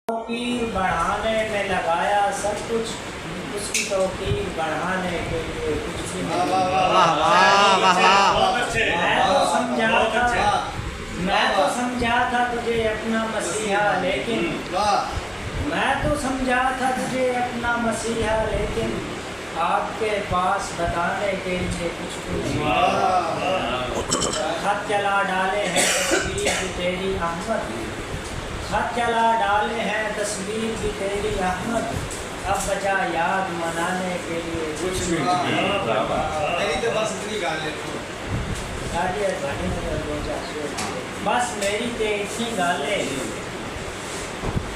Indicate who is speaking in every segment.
Speaker 1: तौकीर बढ़ाने में लगाया सब कुछ, उसकी तौकीर बढ़ाने के लिए कुछ भी नहीं। मैं तो समझा था तुझे अपना मसीहा, लेकिन मैं तो समझा था तुझे अपना मसीहा, लेकिन आपके पास बताने के लिए कुछ भी नहीं। खत चला डाले हैं तस्वीर की तेरी अहमद, खत चला डाले हैं तस्वीर की तेरी अहमद, अब बचा याद मनाने के लिए कुछ भी नहीं। बस मेरी ते इतनी गाले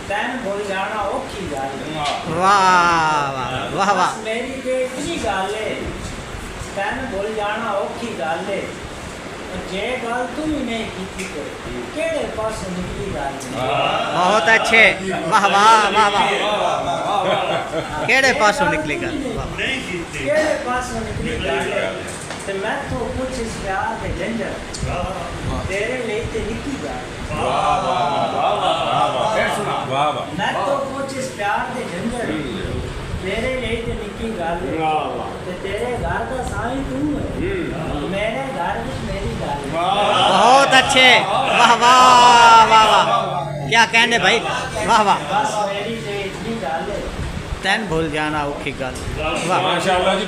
Speaker 1: तैन भूल जाना औखी गाले।
Speaker 2: वाह वाह वाह वाह।
Speaker 1: बस मेरी ते इतनी गाले तैन भूल जाना औखी गाले, जे गल तू ही नहीं की तो केड़े पास निकली गाल।
Speaker 2: बहुत अच्छे, वाह वाह वाह वाह। केड़े पासों निकली गल,
Speaker 1: केड़े पास निकली गाल। ते मैं तो कुछ इस प्यार दे जंजर तेरे लिए ते निकी गाल। मैं तो कुछ इस प्यार दे जंजर तेरे लिए ते निकी गाल। ते तेरे घर का साईं तू है, मेरे घर में मेरी गाल।
Speaker 2: बहुत अच्छे, वाह वाह वाह वाह। क्या कहने भाई, वाह वाह।
Speaker 1: बस मेरी ते इतनी गाल
Speaker 2: तैन भूल जाना औखी गल, वाह।
Speaker 3: माशाअल्लाह जी।